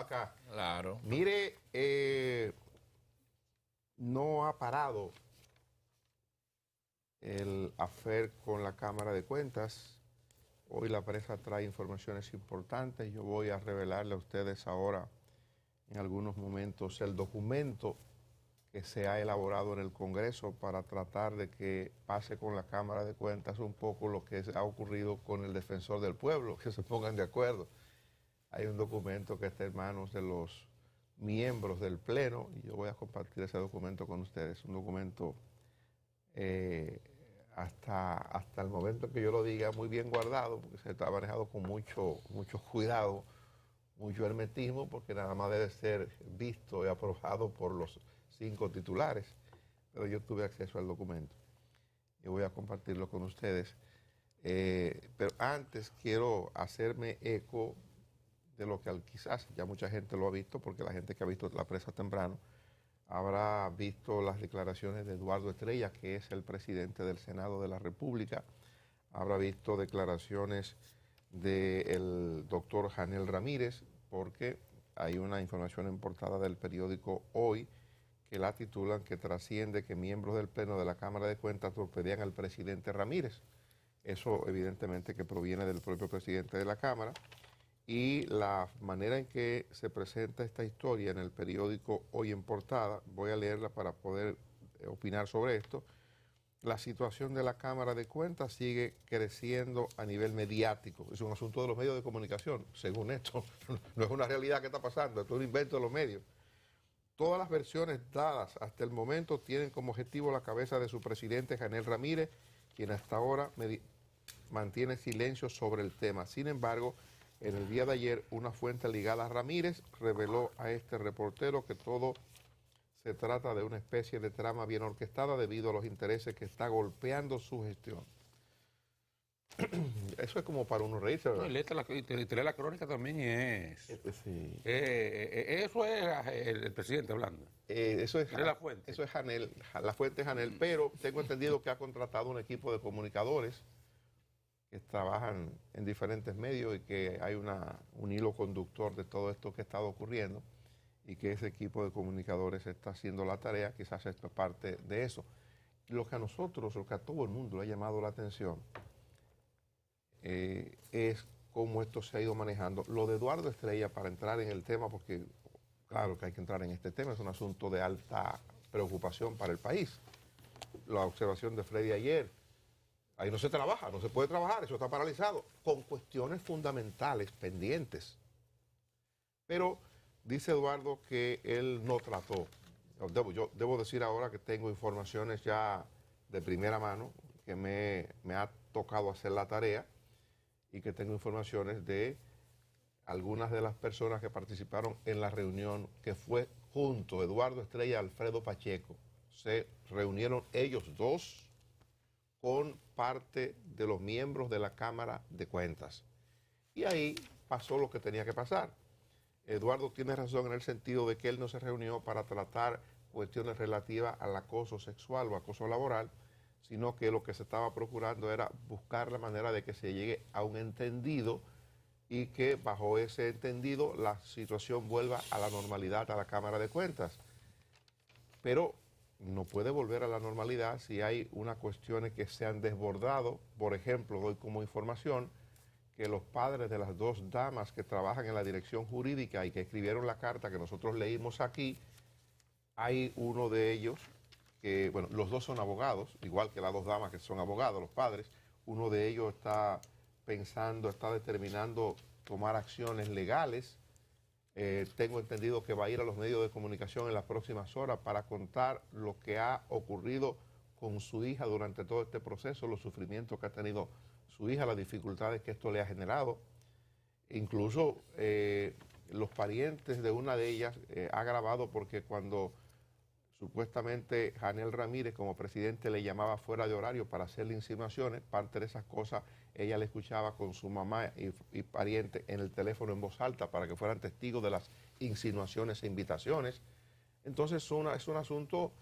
acá. Claro. Mire, no ha parado el affair con la Cámara de Cuentas. Hoy la prensa trae informaciones importantes. Yo voy a revelarle a ustedes ahora, en algunos momentos, el documento que se ha elaborado en el Congreso para tratar de que pase con la Cámara de Cuentas un poco lo que ha ocurrido con el Defensor del Pueblo, que se pongan de acuerdo. Hay un documento que está en manos de los miembros del Pleno y yo voy a compartir ese documento con ustedes. Un documento hasta el momento que yo lo diga muy bien guardado, porque se está manejado con mucho cuidado, mucho hermetismo, porque nada más debe ser visto y aprobado por los 5 titulares. Pero yo tuve acceso al documento y voy a compartirlo con ustedes. Pero antes quiero hacerme eco de lo que quizás ya mucha gente lo ha visto, porque la gente que ha visto la prensa temprano habrá visto las declaraciones de Eduardo Estrella, que es el presidente del Senado de la República, habrá visto declaraciones del doctor Janel Ramírez, porque hay una información en portada del periódico Hoy que la titulan que trasciende que miembros del Pleno de la Cámara de Cuentas torpedean al presidente Ramírez. Eso evidentemente que proviene del propio presidente de la Cámara. Y la manera en que se presenta esta historia en el periódico Hoy en portada, voy a leerla para poder opinar sobre esto. La situación de la Cámara de Cuentas sigue creciendo a nivel mediático. Es un asunto de los medios de comunicación, según esto. No es una realidad que está pasando, esto es un invento de los medios. Todas las versiones dadas hasta el momento tienen como objetivo la cabeza de su presidente, Janel Ramírez, quien hasta ahora mantiene silencio sobre el tema. Sin embargo, en el día de ayer, una fuente ligada a Ramírez reveló a este reportero que todo se trata de una especie de trama bien orquestada debido a los intereses que está golpeando su gestión. Eso es como para uno reírse, ¿verdad? No, y lee la crónica también es... Sí. Eso es el presidente hablando. Eso es la fuente. Eso es Janel, la fuente es Janel, pero tengo entendido que ha contratado un equipo de comunicadores que trabajan en diferentes medios y que hay un hilo conductor de todo esto que ha estado ocurriendo y que ese equipo de comunicadores está haciendo la tarea, quizás esto es parte de eso. Lo que a nosotros, lo que a todo el mundo le ha llamado la atención es cómo esto se ha ido manejando. Lo de Eduardo Estrella, para entrar en el tema, porque claro que hay que entrar en este tema, es un asunto de alta preocupación para el país. La observación de Freddy ayer, ahí no se trabaja, no se puede trabajar, eso está paralizado, con cuestiones fundamentales pendientes. Pero dice Eduardo que él no trató. Yo debo decir ahora que tengo informaciones ya de primera mano, que me ha tocado hacer la tarea y que tengo informaciones de algunas de las personas que participaron en la reunión que fue junto Eduardo Estrella y Alfredo Pacheco. Se reunieron ellos dos con parte de los miembros de la Cámara de Cuentas. Y ahí pasó lo que tenía que pasar. Eduardo tiene razón en el sentido de que él no se reunió para tratar cuestiones relativas al acoso sexual o acoso laboral, sino que lo que se estaba procurando era buscar la manera de que se llegue a un entendido y que bajo ese entendido la situación vuelva a la normalidad a la Cámara de Cuentas. Pero no puede volver a la normalidad si hay unas cuestiones que se han desbordado. Por ejemplo, doy como información que los padres de las 2 damas que trabajan en la dirección jurídica y que escribieron la carta que nosotros leímos aquí, hay uno de ellos que, bueno, los 2 son abogados, igual que las 2 damas que son abogados, los padres. Uno de ellos está pensando, está determinando tomar acciones legales. Tengo entendido que va a ir a los medios de comunicación en las próximas horas para contar lo que ha ocurrido con su hija durante todo este proceso, los sufrimientos que ha tenido su hija, las dificultades que esto le ha generado. Incluso los parientes de una de ellas ha grabado, porque cuando supuestamente Janel Ramírez como presidente le llamaba fuera de horario para hacerle insinuaciones, parte de esas cosas ella le escuchaba con su mamá y pariente en el teléfono en voz alta para que fueran testigos de las insinuaciones e invitaciones. Entonces es un asunto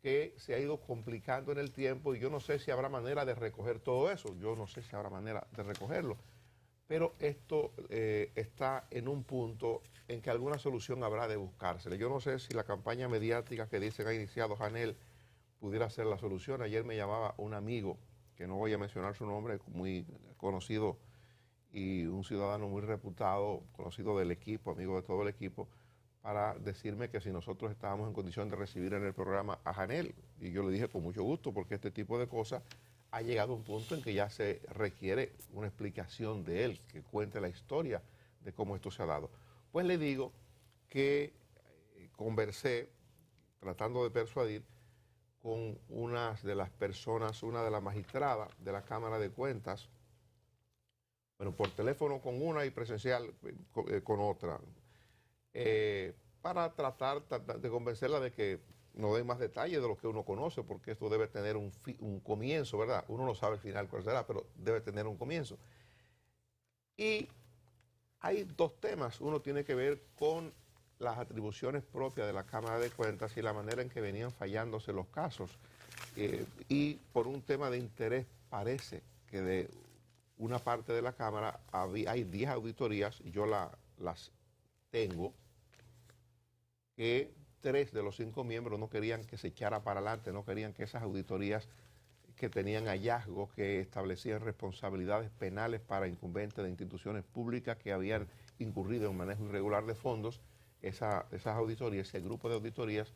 que se ha ido complicando en el tiempo y yo no sé si habrá manera de recoger todo eso, yo no sé si habrá manera de recogerlo. pero esto está en un punto en que alguna solución habrá de buscársele. Yo no sé si la campaña mediática que dicen ha iniciado Janel pudiera ser la solución. Ayer me llamaba un amigo, que no voy a mencionar su nombre, muy conocido y un ciudadano muy reputado, conocido del equipo, amigo de todo el equipo, para decirme que si nosotros estábamos en condición de recibir en el programa a Janel. Y yo le dije con mucho gusto, porque este tipo de cosas ha llegado a un punto en que ya se requiere una explicación de él, que cuente la historia de cómo esto se ha dado. Pues le digo que conversé, tratando de persuadir, con una de las personas, una de las magistradas de la Cámara de Cuentas, bueno, por teléfono con una y presencial con otra, para tratar de convencerla de que no dé más detalles de lo que uno conoce, porque esto debe tener un comienzo, ¿verdad? Uno no sabe el final cuál será, pero debe tener un comienzo. Y hay dos temas. Uno tiene que ver con las atribuciones propias de la Cámara de Cuentas y la manera en que venían fallándose los casos. Y por un tema de interés, parece que de una parte de la Cámara hay 10 auditorías, y yo las tengo, que 3 de los 5 miembros no querían que se echara para adelante, no querían que esas auditorías que tenían hallazgos que establecían responsabilidades penales para incumbentes de instituciones públicas que habían incurrido en manejo irregular de fondos, esas auditorías, ese grupo de auditorías,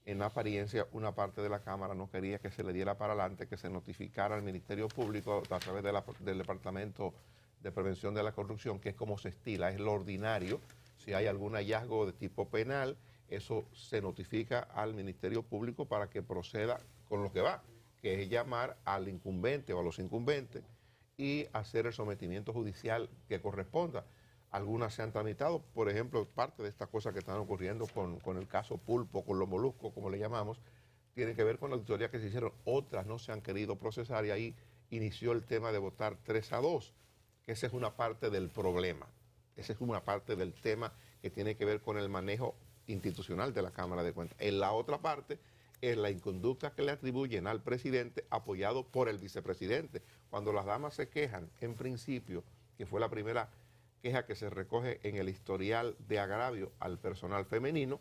en apariencia una parte de la Cámara no quería que se le diera para adelante, que se notificara al Ministerio Público a través del Departamento de Prevención de la Corrupción, que es como se estila, es lo ordinario. Si hay algún hallazgo de tipo penal, eso se notifica al Ministerio Público para que proceda con lo que va, que es llamar al incumbente o a los incumbentes y hacer el sometimiento judicial que corresponda. Algunas se han tramitado, por ejemplo, parte de estas cosas que están ocurriendo con el caso Pulpo, con los moluscos, como le llamamos, tiene que ver con la auditoría que se hicieron. Otras no se han querido procesar y ahí inició el tema de votar 3-2, que esa es una parte del problema. Esa es una parte del tema que tiene que ver con el manejo institucional de la Cámara de Cuentas. En la otra parte es la inconducta que le atribuyen al presidente apoyado por el vicepresidente. Cuando las damas se quejan, en principio, que fue la primera queja que se recoge en el historial de agravio al personal femenino,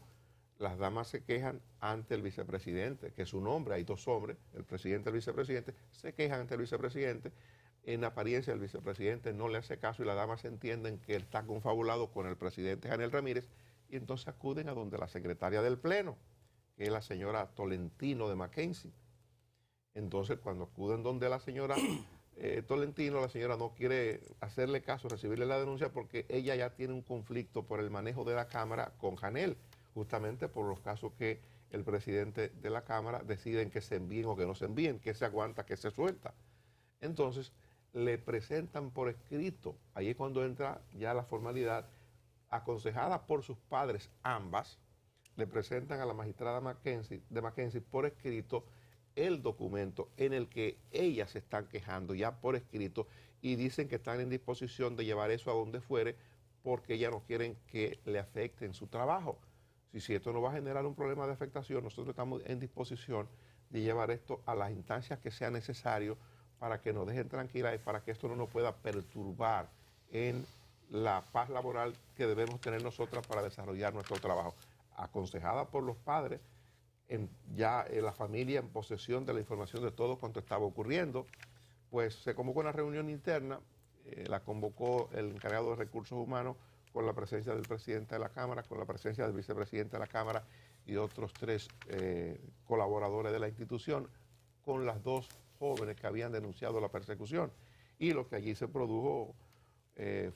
las damas se quejan ante el vicepresidente, que es un hombre, hay 2 hombres, el presidente y el vicepresidente, se quejan ante el vicepresidente. En apariencia el vicepresidente no le hace caso y las damas entienden que él está confabulado con el presidente Janel Ramírez y entonces acuden a donde la secretaria del Pleno, que es la señora Tolentino de Mackenzie. Entonces, cuando acuden donde la señora Tolentino, la señora no quiere hacerle caso, recibirle la denuncia, porque ella ya tiene un conflicto por el manejo de la Cámara con Janel, justamente por los casos que el presidente de la Cámara deciden que se envíen o que no se envíen, que se aguanta, que se suelta. Entonces, le presentan por escrito, ahí es cuando entra ya la formalidad, aconsejada por sus padres ambas, le presentan a la magistrada de Mackenzie por escrito el documento en el que ellas se están quejando ya por escrito y dicen que están en disposición de llevar eso a donde fuere porque ellas no quieren que le afecten su trabajo. Si esto no va a generar un problema de afectación, nosotros estamos en disposición de llevar esto a las instancias que sea necesario para que nos dejen tranquilas y para que esto no nos pueda perturbar en la paz laboral que debemos tener nosotras para desarrollar nuestro trabajo. Aconsejada por los padres, ya la familia en posesión de la información de todo cuanto estaba ocurriendo, pues se convocó una reunión interna, la convocó el encargado de recursos humanos con la presencia del presidente de la Cámara, con la presencia del vicepresidente de la Cámara y otros 3 colaboradores de la institución, con las 2 jóvenes que habían denunciado la persecución. Y lo que allí se produjo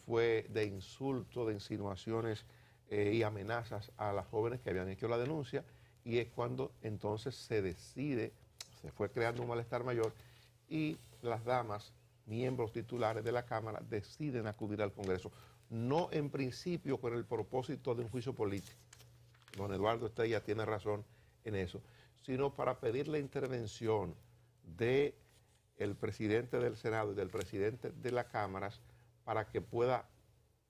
fue de insultos, de insinuaciones y amenazas a las jóvenes que habían hecho la denuncia, y es cuando entonces se fue creando un malestar mayor y las damas, miembros titulares de la Cámara, deciden acudir al Congreso, no en principio con el propósito de un juicio político, don Eduardo Estrella tiene razón en eso, sino para pedir la intervención del presidente del Senado y del presidente de las cámaras para que pueda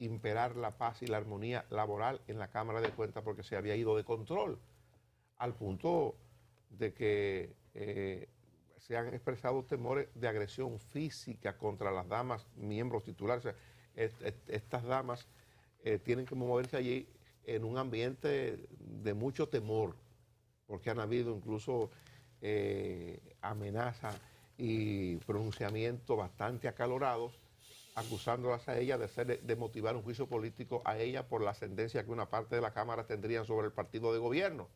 imperar la paz y la armonía laboral en la Cámara de Cuentas, porque se había ido de control, al punto de que se han expresado temores de agresión física contra las damas, miembros titulares. O sea, estas damas tienen que moverse allí en un ambiente de mucho temor, porque han habido incluso amenazas y pronunciamientos bastante acalorados, acusándolas a ella de motivar un juicio político a ella por la ascendencia que una parte de la Cámara tendrían sobre el partido de gobierno.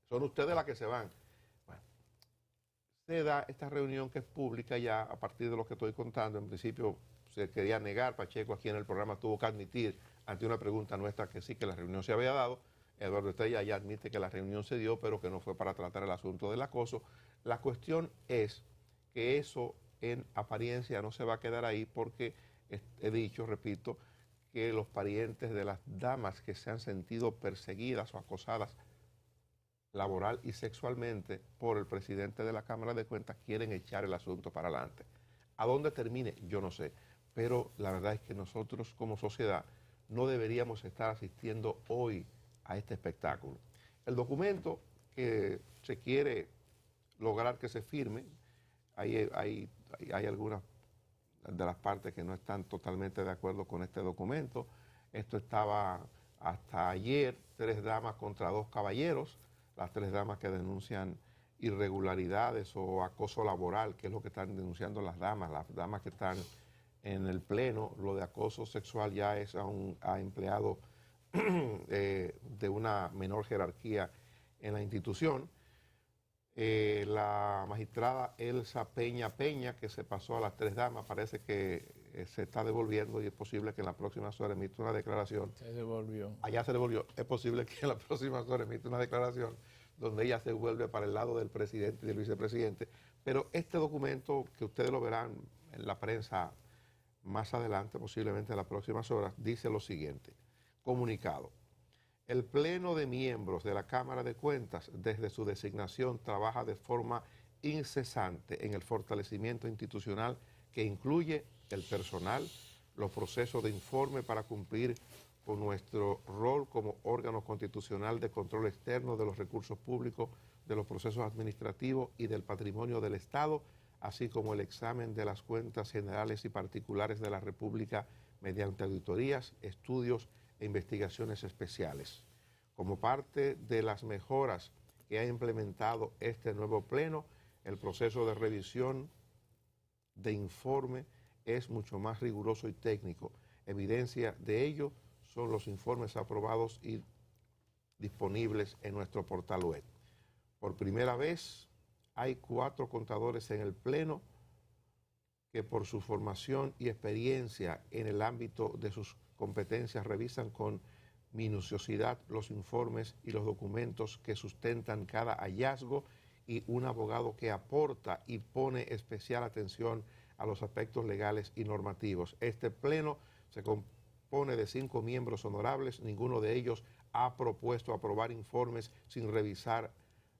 Son ustedes las que se van. Bueno, se da esta reunión que es pública ya a partir de lo que estoy contando. En principio se quería negar, Pacheco aquí en el programa tuvo que admitir ante una pregunta nuestra que sí, que la reunión se había dado. Eduardo Estrella ya admite que la reunión se dio, pero que no fue para tratar el asunto del acoso. La cuestión es que eso en apariencia no se va a quedar ahí porque he dicho, repito, que los parientes de las damas que se han sentido perseguidas o acosadas laboral y sexualmente por el presidente de la Cámara de Cuentas quieren echar el asunto para adelante. ¿A dónde termine? Yo no sé, pero la verdad es que nosotros como sociedad no deberíamos estar asistiendo hoy a este espectáculo. El documento que se quiere lograr que se firme, hay algunas de las partes que no están totalmente de acuerdo con este documento. Esto estaba hasta ayer 3 damas contra 2 caballeros, las 3 damas que denuncian irregularidades o acoso laboral, que es lo que están denunciando las damas que están en el pleno. Lo de acoso sexual ya es a empleado de una menor jerarquía en la institución. La magistrada Elsa Peña, que se pasó a las 3 damas, parece que se está devolviendo y es posible que en las próximas horas emita una declaración. Se devolvió. Allá se devolvió. Es posible que en las próximas horas emita una declaración donde ella se vuelve para el lado del presidente y del vicepresidente. Pero este documento, que ustedes lo verán en la prensa más adelante, posiblemente en las próximas horas, dice lo siguiente. Comunicado. El Pleno de miembros de la Cámara de Cuentas, desde su designación, trabaja de forma incesante en el fortalecimiento institucional que incluye el personal, los procesos de informe para cumplir con nuestro rol como órgano constitucional de control externo de los recursos públicos, de los procesos administrativos y del patrimonio del Estado, así como el examen de las cuentas generales y particulares de la República mediante auditorías, estudios e investigaciones especiales. Como parte de las mejoras que ha implementado este nuevo pleno, el proceso de revisión de informe es mucho más riguroso y técnico. Evidencia de ello son los informes aprobados y disponibles en nuestro portal web. Por primera vez hay 4 contadores en el pleno que por su formación y experiencia en el ámbito de sus competencias revisan con minuciosidad los informes y los documentos que sustentan cada hallazgo, y un abogado que aporta y pone especial atención a los aspectos legales y normativos. Este pleno se compone de 5 miembros honorables, ninguno de ellos ha propuesto aprobar informes sin revisar.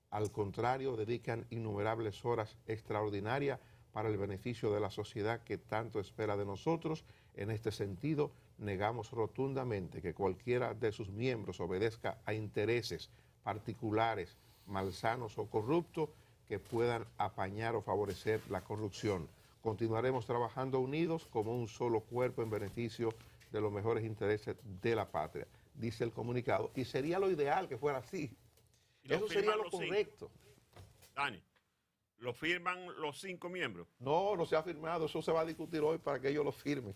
Al contrario, dedican innumerables horas extraordinarias para el beneficio de la sociedad que tanto espera de nosotros. En este sentido, negamos rotundamente que cualquiera de sus miembros obedezca a intereses particulares, malsanos o corruptos que puedan apañar o favorecer la corrupción. Continuaremos trabajando unidos como un solo cuerpo en beneficio de los mejores intereses de la patria, dice el comunicado, y sería lo ideal que fuera así. Eso sería lo correcto. Dani, ¿lo firman los 5 miembros? No, no se ha firmado, eso se va a discutir hoy para que ellos lo firmen.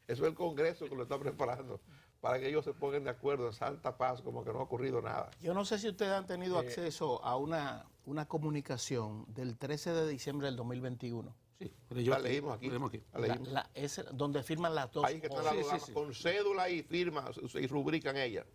Eso es el Congreso que lo está preparando, para que ellos se pongan de acuerdo en santa paz, como que no ha ocurrido nada. Yo no sé si ustedes han tenido acceso a una comunicación del 13 de diciembre del 2021. Sí, La leímos aquí. Es donde firman las 2 Ahí que están las dos damas, con cédula y firma y rubrican ellas.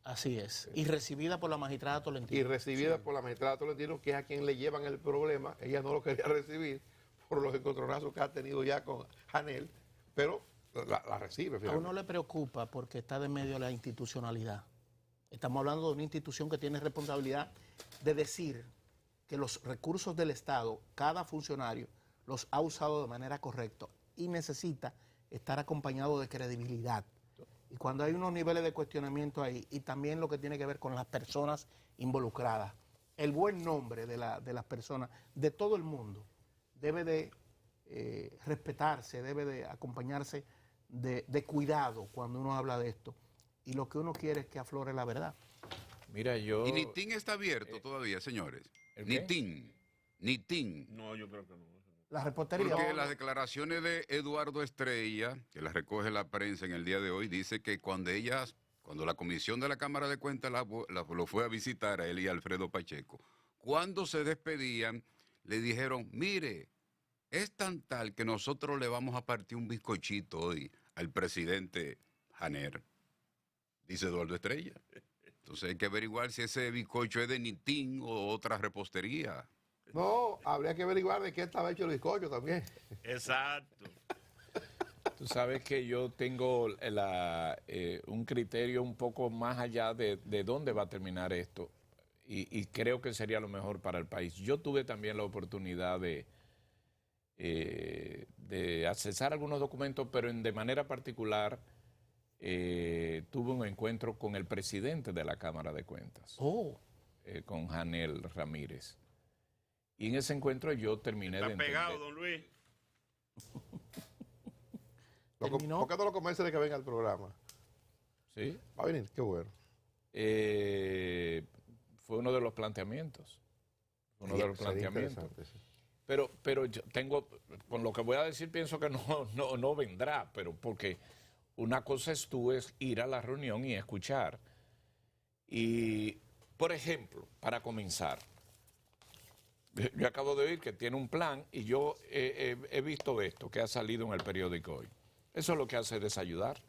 Así es. Y recibida por la magistrada Tolentino. Y recibida por la magistrada Tolentino, que es a quien le llevan el problema. Ella no lo quería recibir por los encontronazos que ha tenido ya con Janel, pero la recibe. A uno le preocupa porque está de medio de la institucionalidad. Estamos hablando de una institución que tiene responsabilidad de decir que los recursos del Estado, cada funcionario los ha usado de manera correcta y necesita estar acompañado de credibilidad. Y cuando hay unos niveles de cuestionamiento ahí, y también lo que tiene que ver con las personas involucradas, el buen nombre de las personas, de todo el mundo, debe de respetarse, debe de acompañarse de cuidado cuando uno habla de esto. Y lo que uno quiere es que aflore la verdad. Mira, yo... Y Nitín está abierto todavía, señores. ¿el qué? Nitín. No, yo creo que no. La reportería... Porque las declaraciones de Eduardo Estrella, que las recoge la prensa en el día de hoy, dice que cuando la comisión de la Cámara de Cuentas lo fue a visitar a él y a Alfredo Pacheco, cuando se despedían, le dijeron, mire, es tan tal que nosotros le vamos a partir un bizcochito hoy al presidente Janer, dice Eduardo Estrella. Entonces hay que averiguar si ese bizcocho es de Nitín o otra repostería. No, habría que averiguar de qué estaba hecho el bizcocho también. Exacto. Tú sabes que yo tengo un criterio un poco más allá de dónde va a terminar esto y creo que sería lo mejor para el país. Yo tuve también la oportunidad de accesar algunos documentos, pero de manera particular tuve un encuentro con el presidente de la Cámara de Cuentas, con Janel Ramírez. Y en ese encuentro yo terminé de Está entender. pegado, don Luis. ¿Terminó? ¿Por qué no lo convence de que venga al programa? ¿Sí? Va a venir, qué bueno. Fue uno de los planteamientos. Sería interesante, sí. Pero yo tengo, con lo que voy a decir, pienso que no vendrá, pero porque una cosa es ir a la reunión y escuchar. Y, por ejemplo, para comenzar, yo acabo de oír que tiene un plan y yo he visto esto que ha salido en el periódico hoy. Eso es lo que hace desayudar,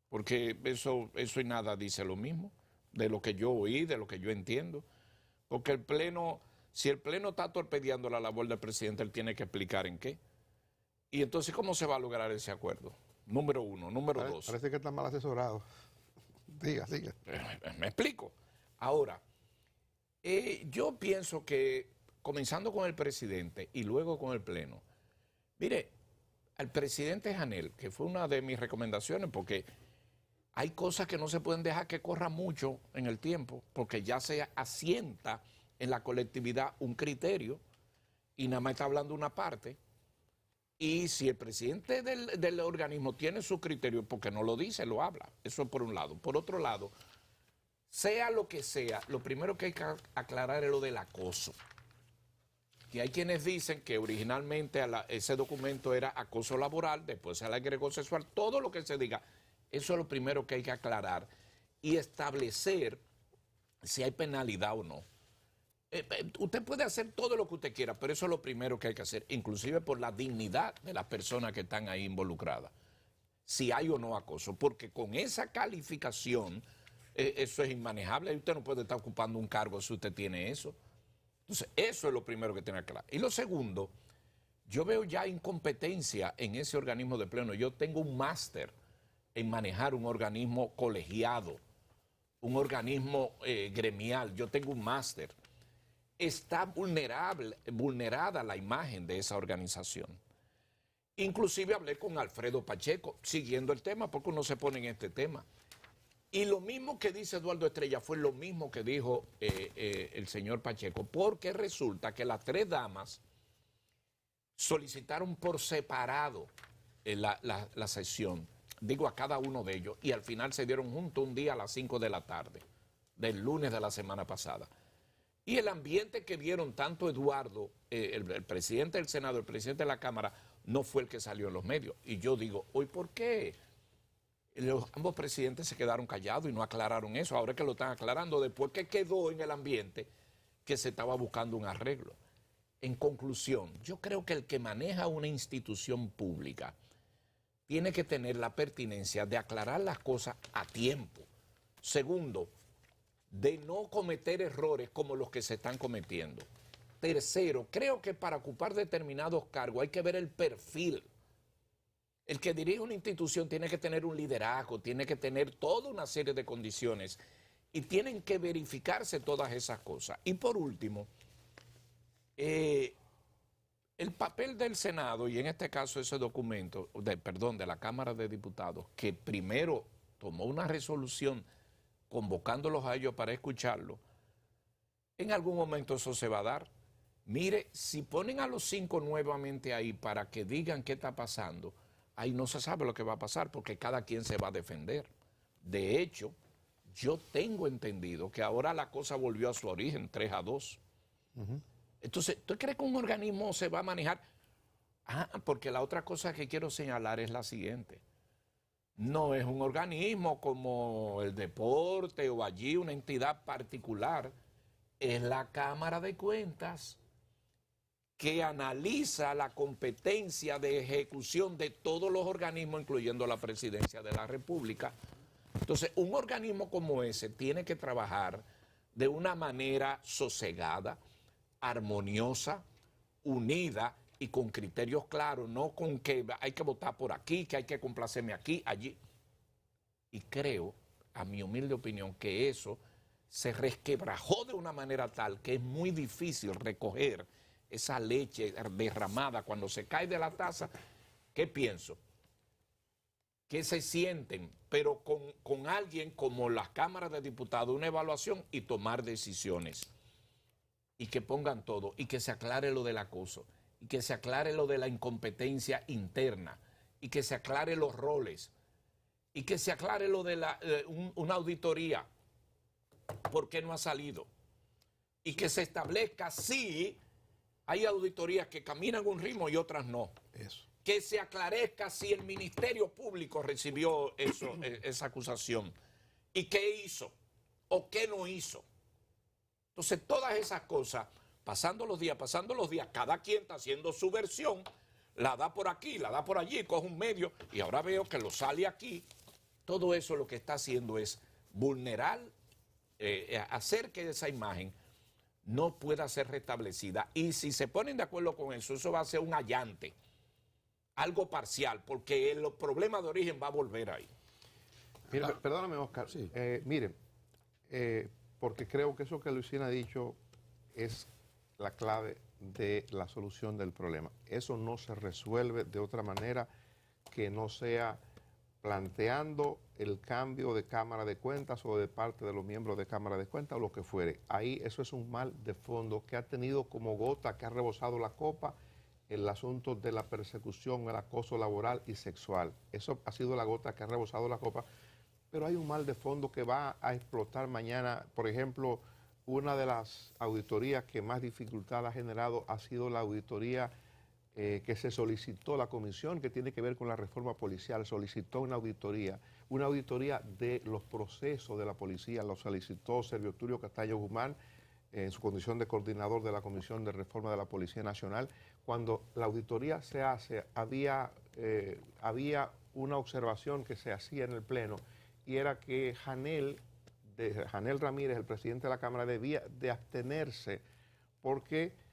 porque eso y nada dice lo mismo de lo que yo oí, de lo que yo entiendo. Porque el Pleno, si el Pleno está torpedeando la labor del presidente, él tiene que explicar en qué. Y entonces, ¿cómo se va a lograr ese acuerdo? Número uno. Número dos. Parece que está mal asesorado. Siga. Me explico. Ahora, yo pienso que, comenzando con el presidente y luego con el Pleno, mire, al presidente Janel, que fue una de mis recomendaciones, porque hay cosas que no se pueden dejar que corran mucho en el tiempo, porque ya se asienta en la colectividad un criterio y nada más está hablando una parte. Y si el presidente del organismo tiene su criterio, porque no lo dice, lo habla. Eso por un lado. Por otro lado, sea lo que sea, lo primero que hay que aclarar es lo del acoso. Que hay quienes dicen que originalmente ese documento era acoso laboral, después se le agregó sexual, todo lo que se diga. Eso es lo primero que hay que aclarar y establecer si hay penalidad o no. Usted puede hacer todo lo que usted quiera, pero eso es lo primero que hay que hacer, inclusive por la dignidad de las personas que están ahí involucradas, si hay o no acoso, porque con esa calificación eso es inmanejable y usted no puede estar ocupando un cargo si usted tiene eso. Entonces, eso es lo primero que tiene que aclarar. Y lo segundo, yo veo ya incompetencia en ese organismo de Pleno. Yo tengo un máster en manejar un organismo colegiado, un organismo gremial. Yo tengo un máster. Está vulnerada la imagen de esa organización. Inclusive hablé con Alfredo Pacheco, siguiendo el tema, porque uno se pone en este tema. Y lo mismo que dice Eduardo Estrella fue lo mismo que dijo el señor Pacheco, porque resulta que las tres damas solicitaron por separado la sesión, digo a cada uno de ellos, y al final se dieron juntos un día a las 5 de la tarde, del lunes de la semana pasada. Y el ambiente que vieron tanto Eduardo, el presidente del Senado, el presidente de la Cámara, no fue el que salió en los medios. Y yo digo, ¿hoy por qué? Ambos presidentes se quedaron callados y no aclararon eso. Ahora es que lo están aclarando, después que quedó en el ambiente que se estaba buscando un arreglo. En conclusión, yo creo que el que maneja una institución pública tiene que tener la pertinencia de aclarar las cosas a tiempo. Segundo, de no cometer errores como los que se están cometiendo. Tercero, creo que para ocupar determinados cargos hay que ver el perfil. El que dirige una institución tiene que tener un liderazgo, tiene que tener toda una serie de condiciones y tienen que verificarse todas esas cosas. Y por último, el papel del Senado, y en este caso ese documento, de la Cámara de Diputados, que primero tomó una resolución convocándolos a ellos para escucharlo, en algún momento eso se va a dar. Mire, si ponen a los 5 nuevamente ahí para que digan qué está pasando, ahí no se sabe lo que va a pasar porque cada quien se va a defender. De hecho, yo tengo entendido que ahora la cosa volvió a su origen, 3-2. Entonces, ¿tú crees que un organismo se va a manejar? Porque la otra cosa que quiero señalar es la siguiente. No es un organismo como el deporte o allí una entidad particular. Es la Cámara de Cuentas que analiza la competencia de ejecución de todos los organismos, incluyendo la Presidencia de la República. Entonces, un organismo como ese tiene que trabajar de una manera sosegada, armoniosa, unida y con criterios claros, no con que hay que votar por aquí, que hay que complacerme aquí, allí. Y creo, a mi humilde opinión, que eso se resquebrajó de una manera tal que es muy difícil recoger esa leche derramada cuando se cae de la taza. ¿Qué pienso? Que se sienten, pero con alguien como las cámaras de diputados, una evaluación y tomar decisiones. Y que pongan todo, y que se aclare lo del acoso, y que se aclare lo de la incompetencia interna, y que se aclare los roles, y que se aclare lo de una auditoría, ¿por qué no ha salido? Y que se establezca si hay auditorías que caminan un ritmo y otras no. Eso. Que se aclarezca si el Ministerio Público recibió esa acusación y qué hizo o qué no hizo. Entonces, todas esas cosas, pasando los días, cada quien está haciendo su versión, la da por aquí, la da por allí, coge un medio y ahora veo que lo sale aquí. Todo eso lo que está haciendo es vulnerar, hacer que esa imagen no pueda ser restablecida. Y si se ponen de acuerdo con eso, eso va a ser un allante, algo parcial, porque el problema de origen va a volver ahí. Mire, perdóname, Oscar. Sí. Miren, porque creo que eso que Luisina ha dicho es la clave de la solución del problema. Eso no se resuelve de otra manera que no sea planteando el cambio de Cámara de Cuentas o de parte de los miembros de Cámara de Cuentas o lo que fuere. Ahí eso es un mal de fondo que ha tenido como gota que ha rebosado la copa el asunto de la persecución, el acoso laboral y sexual. Eso ha sido la gota que ha rebosado la copa, pero hay un mal de fondo que va a explotar mañana. Por ejemplo, una de las auditorías que más dificultad ha generado ha sido la auditoría que se solicitó la comisión que tiene que ver con la reforma policial, solicitó una auditoría de los procesos de la policía, lo solicitó Servio Tulio Castaño Guzmán en su condición de coordinador de la Comisión de Reforma de la Policía Nacional. Cuando la auditoría se hace, había una observación que se hacía en el Pleno y era que Janel Ramírez, el presidente de la Cámara, debía de abstenerse porque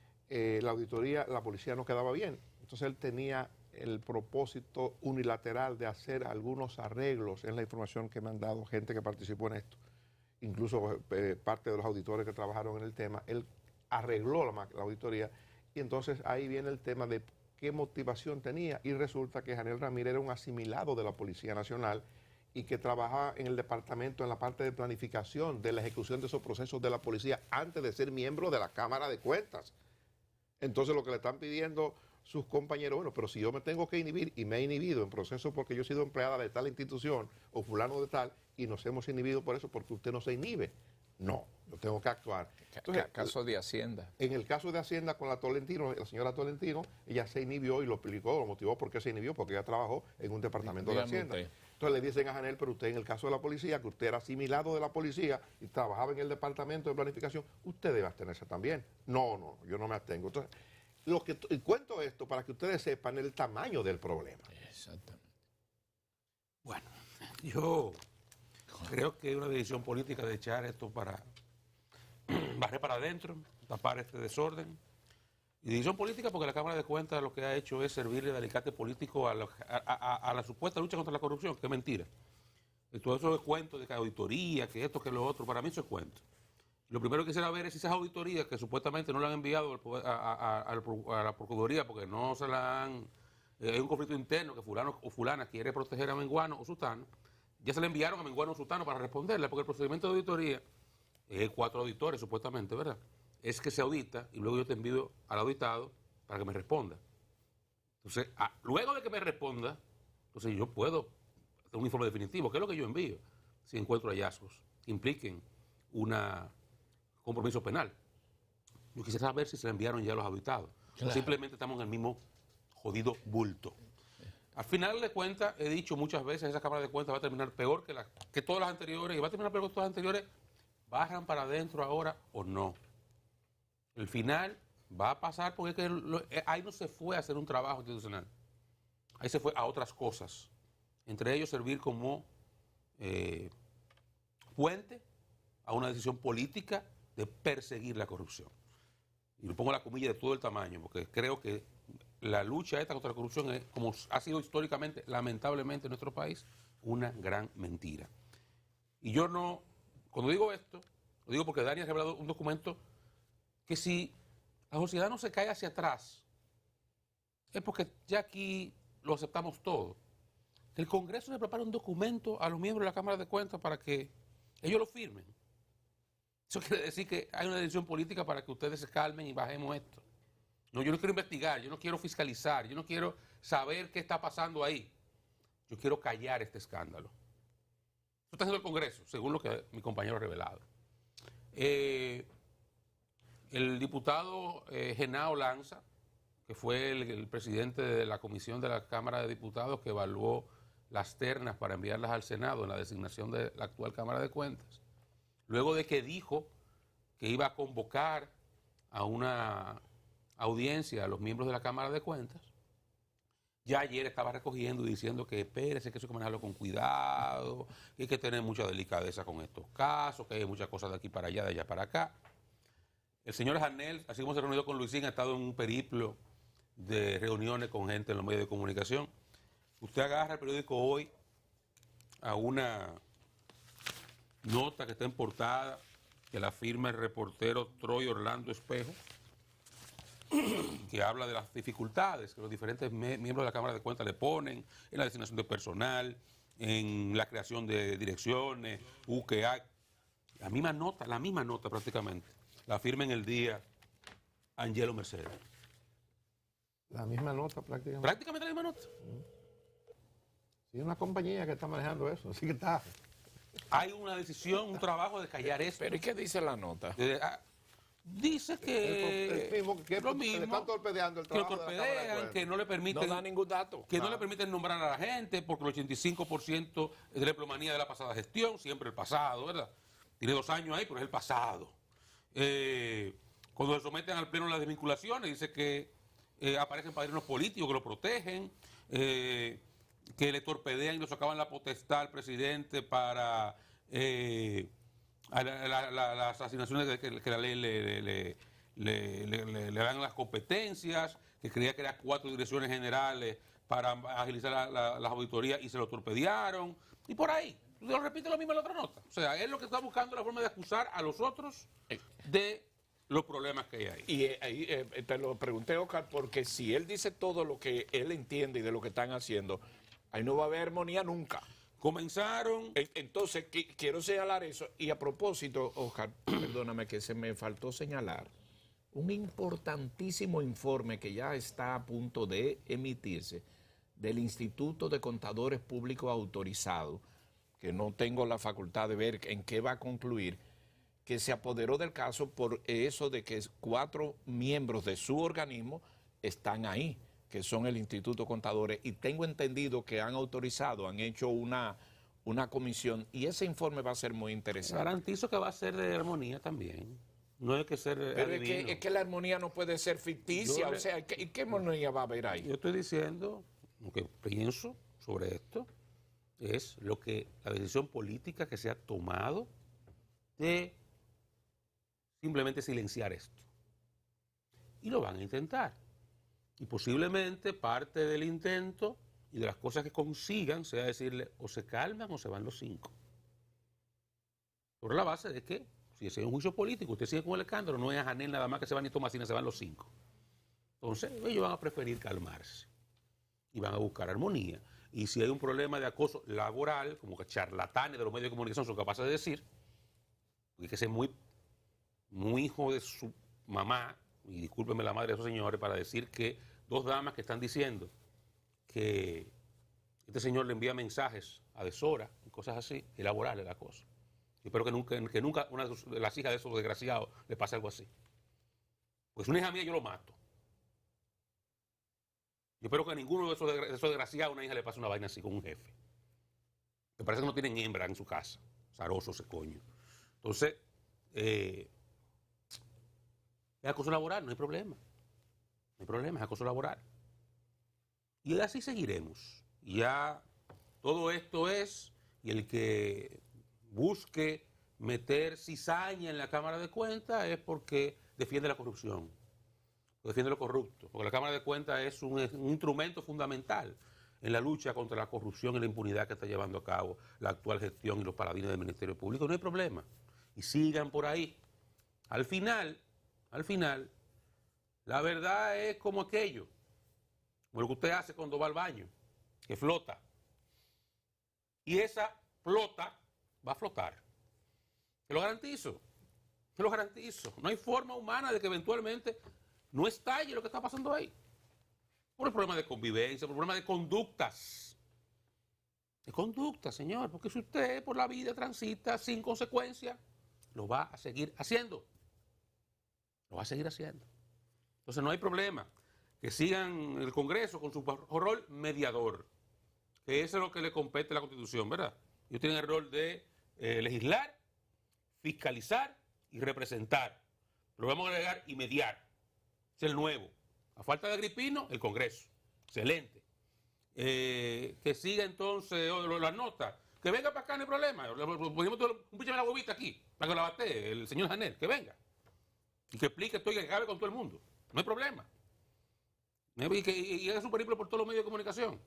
la auditoría, la policía no quedaba bien. Entonces él tenía el propósito unilateral de hacer algunos arreglos en la información que me han dado gente que participó en esto, incluso parte de los auditores que trabajaron en el tema. Él arregló la auditoría y entonces ahí viene el tema de qué motivación tenía y resulta que Janel Ramírez era un asimilado de la Policía Nacional y que trabajaba en el departamento en la parte de planificación de la ejecución de esos procesos de la policía antes de ser miembro de la Cámara de Cuentas. Entonces lo que le están pidiendo sus compañeros, bueno, pero si yo me tengo que inhibir y me he inhibido en proceso porque yo he sido empleada de tal institución o fulano de tal y nos hemos inhibido por eso porque usted no se inhibe. No, yo tengo que actuar. Entonces, Caso de Hacienda. En el caso de Hacienda con la señora Tolentino, ella se inhibió y lo explicó, lo motivó por qué se inhibió, porque ella trabajó en un departamento de Hacienda. Entonces le dicen a Janel, pero usted en el caso de la policía, que usted era asimilado de la policía y trabajaba en el departamento de planificación, usted debe abstenerse también. No, yo no me abstengo. Entonces, y cuento esto para que ustedes sepan el tamaño del problema. Exactamente. Bueno, yo creo que hay una decisión política de echar esto para barrer para adentro, tapar este desorden. Y decisión política porque la Cámara de Cuentas lo que ha hecho es servirle de alicate político a la supuesta lucha contra la corrupción, que es mentira. Y todo eso es cuento de que auditoría, que esto, que lo otro, para mí eso es cuento. Lo primero que quisiera ver es si esas auditorías que supuestamente no le han enviado a la Procuraduría porque no se la han... hay un conflicto interno que fulano o fulana quiere proteger a menguano o sutano, ya se le enviaron a menguano o sutano para responderle, porque el procedimiento de auditoría, 4 auditores supuestamente, ¿verdad?, es que se audita y luego yo te envío al auditado para que me responda. Entonces, luego de que me responda, Entonces yo puedo hacer un informe definitivo, que es lo que yo envío, si encuentro hallazgos que impliquen un compromiso penal. Yo quisiera saber si se le enviaron ya a los auditados. O simplemente estamos en el mismo jodido bulto. Al final de cuentas, he dicho muchas veces, esa Cámara de Cuentas va a terminar peor que todas las anteriores, y va a terminar peor que todas las anteriores, barran para adentro ahora o no. El final va a pasar porque ahí no se fue a hacer un trabajo institucional. Ahí se fue a otras cosas. Entre ellos servir como puente a una decisión política de perseguir la corrupción. Y le pongo la comilla de todo el tamaño, porque creo que la lucha esta contra la corrupción es, como ha sido históricamente, lamentablemente en nuestro país, una gran mentira. Y yo no, cuando digo esto, lo digo porque Dani ha revelado un documento que si la sociedad no se cae hacia atrás, es porque ya aquí lo aceptamos todo. El Congreso le prepara un documento a los miembros de la Cámara de Cuentas para que ellos lo firmen. Eso quiere decir que hay una decisión política para que ustedes se calmen y bajemos esto. No, yo no quiero investigar, yo no quiero fiscalizar, yo no quiero saber qué está pasando ahí. Yo quiero callar este escándalo. Eso está haciendo el Congreso, según lo que mi compañero ha revelado. El diputado Genao Lanza, que fue el presidente de la comisión de la Cámara de Diputados que evaluó las ternas para enviarlas al Senado en la designación de la actual Cámara de Cuentas, luego de que dijo que iba a convocar a una audiencia a los miembros de la Cámara de Cuentas, ya ayer estaba recogiendo y diciendo que espérese, que eso hay que manejarlo con cuidado, que hay que tener mucha delicadeza con estos casos, que hay muchas cosas de aquí para allá, de allá para acá. El señor Janel, así como se ha reunido con Luisín, ha estado en un periplo de reuniones con gente en los medios de comunicación. Usted agarra el periódico Hoy a una nota que está en portada, que la firma el reportero Troy Orlando Espejo, que habla de las dificultades que los diferentes miembros de la Cámara de Cuentas le ponen en la designación de personal, en la creación de direcciones, UQA. La misma nota prácticamente, la firma en El Día Angelo Mercedes. La misma nota prácticamente. Prácticamente la misma nota. Sí, una compañía que está manejando eso, así que está. Hay una decisión, un trabajo de callar esto. ¿Pero y qué dice la nota? Dice que El mismo que lo le mismo, están torpedeando el que lo trabajo de la Cámara de torpedean, Cuentas. que no le permiten, No da ningún dato. que no le permiten nombrar a la gente, porque el 85% es de la diplomanía de la pasada gestión, siempre el pasado, ¿verdad? Tiene 2 años ahí, pero es el pasado. Cuando se someten al pleno las desvinculaciones, dice que aparecen padrinos políticos que lo protegen, que le torpedean y le socavan la potestad al presidente para las asignaciones que la ley le dan las competencias, que creía que eran 4 direcciones generales para agilizar las auditorías y se lo torpedearon, y por ahí. Lo repite lo mismo en la otra nota. O sea, es lo que está buscando la forma de acusar a los otros de los problemas que hay ahí. Y ahí te lo pregunté, Oscar, porque si él dice todo lo que él entiende y de lo que están haciendo, ahí no va a haber armonía nunca. Comenzaron. Entonces, quiero señalar eso. Y a propósito, Oscar, perdóname que se me faltó señalar un importantísimo informe que ya está a punto de emitirse del Instituto de Contadores Públicos Autorizados, que no tengo la facultad de ver en qué va a concluir, que se apoderó del caso por eso de que 4 miembros de su organismo están ahí, que son el Instituto Contadores, y tengo entendido que han autorizado, han hecho una comisión, y ese informe va a ser muy interesante. Garantizo que va a ser de armonía también. No hay que ser Pero es que la armonía no puede ser ficticia, Yo o sea, ¿qué armonía va a haber ahí? Yo estoy diciendo, lo que pienso sobre esto, es lo que la decisión política que se ha tomado de simplemente silenciar esto. Y lo van a intentar. Y posiblemente parte del intento y de las cosas que consigan sea decirle o se calman o se van los 5. Por la base de que, si es un juicio político, usted sigue con el escándalo, no es a Janel nada más que se van ni Tomasina, se van los 5. Entonces, ellos van a preferir calmarse y van a buscar armonía. Y si hay un problema de acoso laboral, como que charlatanes de los medios de comunicación son capaces de decir, porque hay que ser muy hijo de su mamá, y discúlpenme la madre de esos señores, para decir que 2 damas que están diciendo que Este señor le envía mensajes a deshora y cosas así, elaborarle la cosa. Yo espero que nunca una de las hijas de esos desgraciados le pase algo así. Pues una hija mía yo lo mato. Yo espero que a ninguno de esos desgraciados, una hija, le pase una vaina así con un jefe. Me parece que no tienen hembra en su casa. Zaroso ese coño. Entonces, es acoso laboral, no hay problema. No hay problema, es acoso laboral. Y así seguiremos. Ya todo esto es, y el que busque meter cizaña en la Cámara de Cuentas es porque defiende la corrupción, defiende lo corrupto, porque la Cámara de Cuentas es un instrumento fundamental en la lucha contra la corrupción y la impunidad que está llevando a cabo la actual gestión y los paladines del Ministerio Público. No hay problema. Y sigan por ahí. Al final, la verdad es como aquello, como lo que usted hace cuando va al baño, que flota. Y esa flota va a flotar. Te lo garantizo. Te lo garantizo. No hay forma humana de que eventualmente no estalle lo que está pasando ahí. Por el problema de convivencia, por el problema de conductas. De conductas, señor. Porque si usted por la vida transita sin consecuencia, lo va a seguir haciendo. Lo va a seguir haciendo. Entonces no hay problema. Que sigan el Congreso con su rol mediador. Que eso es lo que le compete a la Constitución, ¿verdad? Ellos tienen el rol de legislar, fiscalizar y representar. Lo vamos a agregar y mediar. Es el nuevo. A falta de Agripino, el Congreso. Excelente. Que siga entonces las notas. Que venga para acá, no hay problema. Ponemos un pinche de la bobita aquí, para que la bate el señor Janel. Que venga. Y que explique esto y que acabe con todo el mundo. No hay problema. Y haga su periplo por todos los medios de comunicación.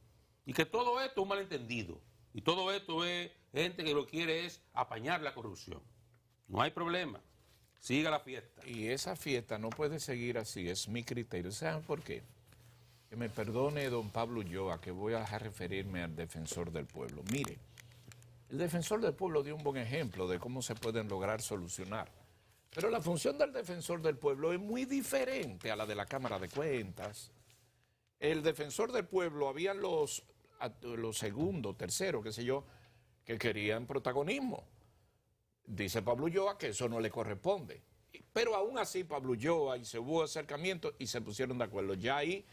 Y que todo esto es un malentendido. Y todo esto es gente que lo quiere es apañar la corrupción. No hay problema. Siga la fiesta. Y esa fiesta no puede seguir así, es mi criterio. ¿Saben por qué? Que me perdone don Pablo Ulloa, que voy a dejar referirme al defensor del pueblo. Mire, el defensor del pueblo dio un buen ejemplo de cómo se pueden lograr solucionar. Pero la función del defensor del pueblo es muy diferente a la de la Cámara de Cuentas. El defensor del pueblo, habían los segundos, terceros, qué sé yo, que querían protagonismo. Dice Pablo Ulloa que eso no le corresponde. Pero aún así Pablo Ulloa y se hubo acercamiento y se pusieron de acuerdo ya ahí.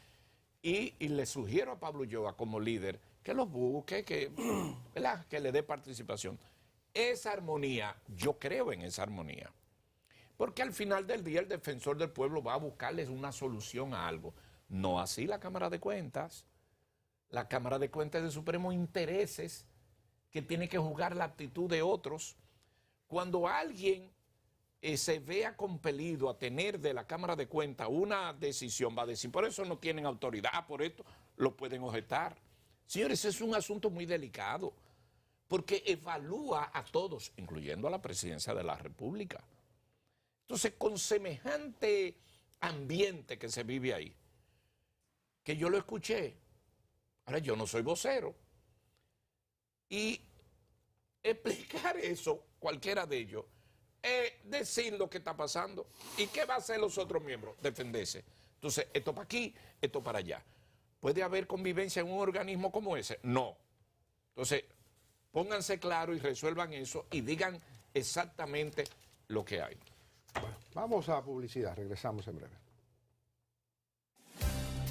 Y le sugiero a Pablo Ulloa como líder que los busque, ¿verdad? Que le dé participación. Esa armonía, yo creo en esa armonía. Porque al final del día el defensor del pueblo va a buscarles una solución a algo. No así la Cámara de Cuentas. La Cámara de Cuentas es de supremos intereses que tiene que juzgar la actitud de otros. Cuando alguien se vea compelido a tener de la Cámara de Cuentas una decisión, va a decir, por eso no tienen autoridad, por esto lo pueden objetar. Señores, es un asunto muy delicado, porque evalúa a todos, incluyendo a la presidencia de la República. Entonces, con semejante ambiente que se vive ahí, que yo lo escuché, ahora yo no soy vocero, y explicar eso, cualquiera de ellos, decir lo que está pasando. ¿Y qué va a hacer los otros miembros? Defenderse. Entonces, esto para aquí, esto para allá. ¿Puede haber convivencia en un organismo como ese? No. Entonces, pónganse claro y resuelvan eso y digan exactamente lo que hay. Bueno, vamos a publicidad, regresamos en breve.